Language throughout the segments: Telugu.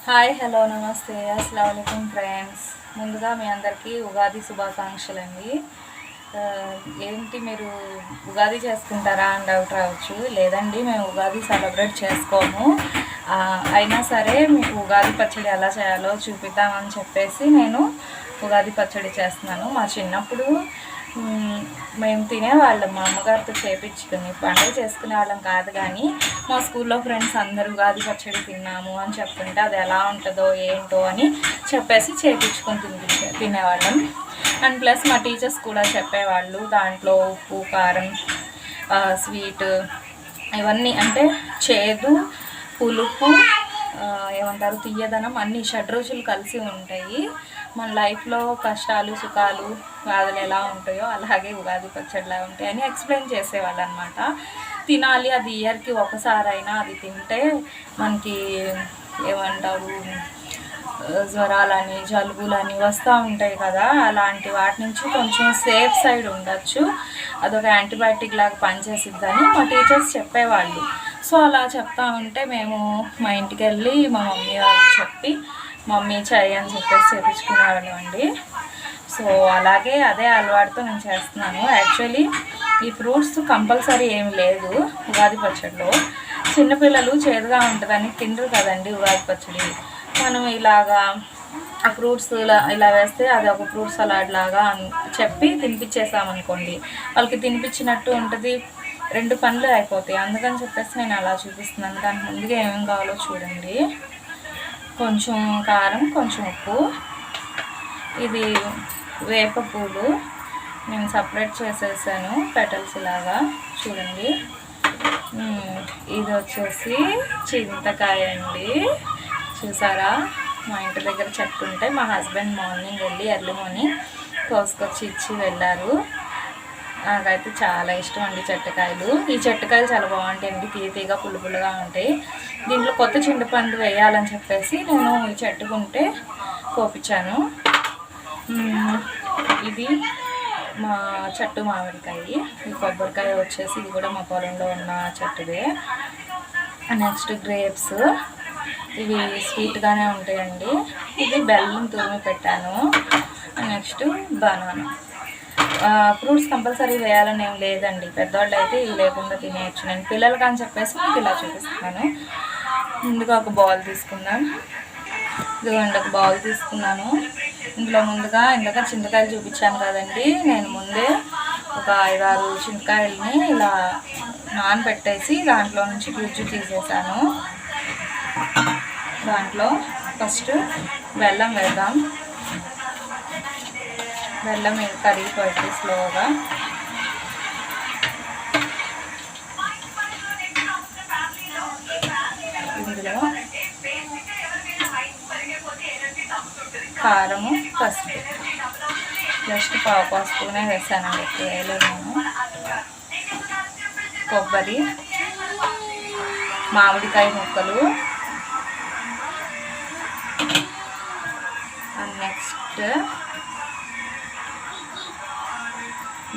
హాయ్ హలో నమస్తే అస్సలాము అలైకుం ఫ్రెండ్స్. ముందుగా మీ అందరికీ ఉగాది శుభాకాంక్షలు అండి. ఏంటి మీరు ఉగాది చేసుకుంటారా అని డౌట్ రావచ్చు. లేదండి, మేము ఉగాది సెలబ్రేట్ చేసుకోము. అయినా సరే మీకు ఉగాది పచ్చడి ఎలా చేయాలో చూపిద్దామని చెప్పేసి నేను ఉగాది పచ్చడి చేస్తున్నాను. మా చిన్నప్పుడు మేము తినేవాళ్ళం, మా అమ్మగారితో చేపించుకుని. పండుగ చేసుకునే వాళ్ళం కాదు, కానీ మా స్కూల్లో ఫ్రెండ్స్ అందరూ ఉగాది పచ్చడి తిన్నాము అని చెప్తుంటే అది ఎలా ఉంటుందో ఏంటో అని చెప్పేసి చేపించుకొని తినేవాళ్ళం. అండ్ ప్లస్ మా టీచర్స్ కూడా చెప్పేవాళ్ళు దాంట్లో ఉప్పు, కారం, స్వీట్ ఇవన్నీ అంటే చేదు, పులుపు, ఏమంటారు తీయదనం, అన్ని షడ్రుచులు కలిసి ఉంటాయి. మన లైఫ్లో కష్టాలు, సుఖాలు, బాధలు ఎలా ఉంటాయో అలాగే ఉగాది పచ్చడిలా ఉంటాయి అని ఎక్స్ప్లెయిన్ చేసేవాళ్ళు అనమాట. తినాలి, అది ఇయర్కి ఒకసారైనా అది తింటే మనకి ఏమంటారు జ్వరాలని, జలుబులని వస్తూ ఉంటాయి కదా, అలాంటి వాటి నుంచి కొంచెం సేఫ్ సైడ్ ఉండొచ్చు, అదొక యాంటీబయాటిక్ లాగా పనిచేసిద్దని మా టీచర్స్ చెప్పేవాళ్ళు. సో అలా చెప్తా ఉంటే మేము మా ఇంటికి వెళ్ళి మా మమ్మీ వాళ్ళకి చెప్పి మమ్మీ చెయ్యి అని చెప్పేసి చేయించుకునేవాళ్ళం అండి. సో అలాగే అదే అలవాటుతో నేను చేస్తున్నాను. యాక్చువల్లీ ఈ ఫ్రూట్స్ కంపల్సరీ ఏమి లేదు ఉగాది పచ్చడిలో. చిన్నపిల్లలు చేదుగా ఉంటుందని తినరు కదండి ఉగాది పచ్చడి. మనం ఇలాగా ఆ ఫ్రూట్స్ ఇలా వేస్తే అది ఒక ఫ్రూట్ సలాడ్ లాగా చెప్పి తినిపించేసామనుకోండి, వాళ్ళకి తినిపించినట్టు ఉంటుంది, రెండు పనులు అయిపోతాయి. అందుకని చెప్పేసి నేను అలా చూపిస్తున్నాను. దానికి ముందుగా ఏమేమి కావాలో చూడండి. కొంచెం కారం, కొంచెం ఉప్పు, ఇది వేప పూలు నేను సపరేట్ చేసేసాను పెటల్స్ లాగా చూడండి. ఇది వచ్చేసి చింతకాయ అండి, చూసారా. మా ఇంటి దగ్గర చెట్టు ఉంటే మా హస్బెండ్ మార్నింగ్ వెళ్ళి ఎర్లీ మార్నింగ్ కోసుకొచ్చి ఇచ్చి వెళ్ళారు. నాకైతే చాలా ఇష్టం అండి చెట్టుకాయలు. ఈ చెట్టుకాయలు చాలా బాగుంటాయండి, తీయగా పులుపులుగా ఉంటాయి. దీంట్లో కొత్త చింతపండు వేయాలని చెప్పేసి నేను ఈ చెట్టుకుంటే కోపించాను. ఇది మా చెట్టు మామిడికాయ. ఈ కొబ్బరికాయ వచ్చేసి ఇది కూడా మా పొలంలో ఉన్న చెట్టుదే. నెక్స్ట్ గ్రేప్స్, ఇవి స్వీట్గానే ఉంటాయండి. ఇది బెల్లం తురిమి పెట్టాను. Next banana. ఫ్రూట్స్ కంపల్సరీ వేయాలని ఏం లేదండి, పెద్దవాళ్ళు అయితే ఇవి లేకుండా తినేయచ్చు. నేను పిల్లలకి అని చెప్పేసి మీకు ఇలా చూపిస్తున్నాను. ముందుగా ఒక బౌల్ తీసుకుందాం. ఇదిగోండి ఒక బౌల్ తీసుకున్నాను. ఇందులో ముందుగా ఇందాక చింతకాయలు చూపించాను కదండి, నేను ముందే ఒక 5-6 చింతకాయలని ఇలా నానబెట్టేసి దాంట్లో నుంచి గుజ్జు తీసేసాను. దాంట్లో ఫస్ట్ బెల్లం వేద్దాం. బెల్లం కరిగిపోయింది స్లోగా. ఇందులో కారము, పసుపు, జస్ట్ పావు స్పూనే వేసానండి, ఎక్కువ వేయలేదు నేను. కొబ్బరి, మామిడికాయ ముక్కలు, అండ్ నెక్స్ట్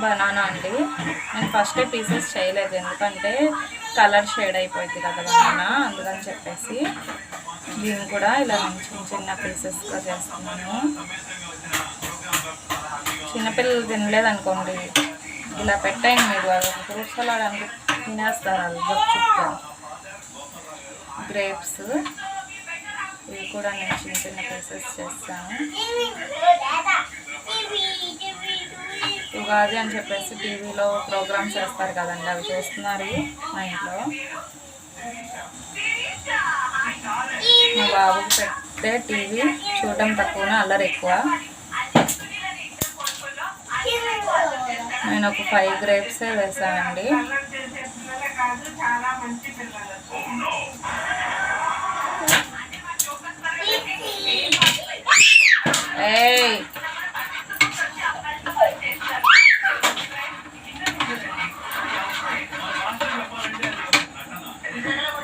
బనానా అండి. నేను ఫస్టే పీసెస్ చేయలేదు, ఎందుకంటే కలర్ షేడ్ అయిపోయింది కదా బనానా, అందుకని చెప్పేసి దీన్ని కూడా ఇలా చిన్న చిన్న పీసెస్గా చేస్తున్నాను. చిన్నపిల్లలు తినలేదనుకోండి, ఇలా పెట్టాను మీరు, అది ఒక ఫ్రూట్ సలాడ్ అని తినేస్తారు అది చుట్టూ. గ్రేప్స్, ఇవి కూడా నేను చిన్న చిన్న పీసెస్ చేస్తాను. ఉగాది అని చెప్పేసి టీవీలో ప్రోగ్రామ్స్ చేస్తారు కదండి, అవి చేస్తున్నారు మా ఇంట్లో. మా బాబుకి పెడితే టీవీ చూడడం తక్కువనే, అల్లరి ఎక్కువ. నేను ఒక 5 గ్రేప్సే వేసానండి.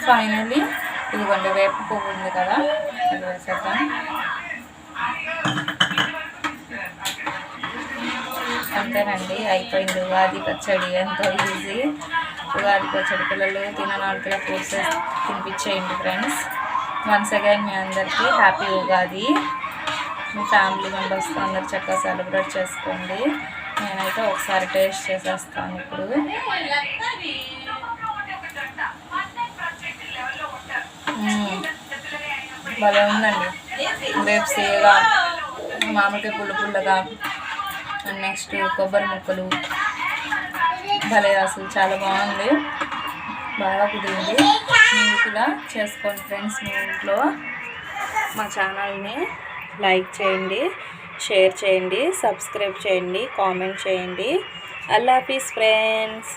ఫైనలీ ఇదిగోండి వేప పువ్వు ఉంది కదా, అది వేసేద్దాం. అంతేనండి, అయిపోయింది ఉగాది పచ్చడి. ఎంతో ఈజీ. ఉగాది పచ్చడి పిల్లలు తినని వాళ్ళకి ఫ్రూట్స్ తినిపించేయండి ఫ్రెండ్స్. వన్స్ అగైన్ మీ అందరికీ హ్యాపీ ఉగాది. మీ ఫ్యామిలీ మెంబర్స్తో అందరు చక్కగా సెలబ్రేట్ చేసుకోండి. నేనైతే ఒకసారి టేస్ట్ చేసేస్తాను ఇప్పుడు. భలే ఉందండి. రేపు సేగా మామిడికాయ పుల్లగా అండ్ నెక్స్ట్ కొబ్బరి ముక్కలు భలే అసలు చాలా బాగుంది, బాగా కుదిరింది. మీరు కూడా చేసుకోండి ఫ్రెండ్స్. మీ ఇంట్లో మా ఛానల్ని లైక్ చేయండి, షేర్ చేయండి, సబ్స్క్రైబ్ చేయండి, కామెంట్ చేయండి. అల్లా హాఫీజ్ ఫ్రెండ్స్.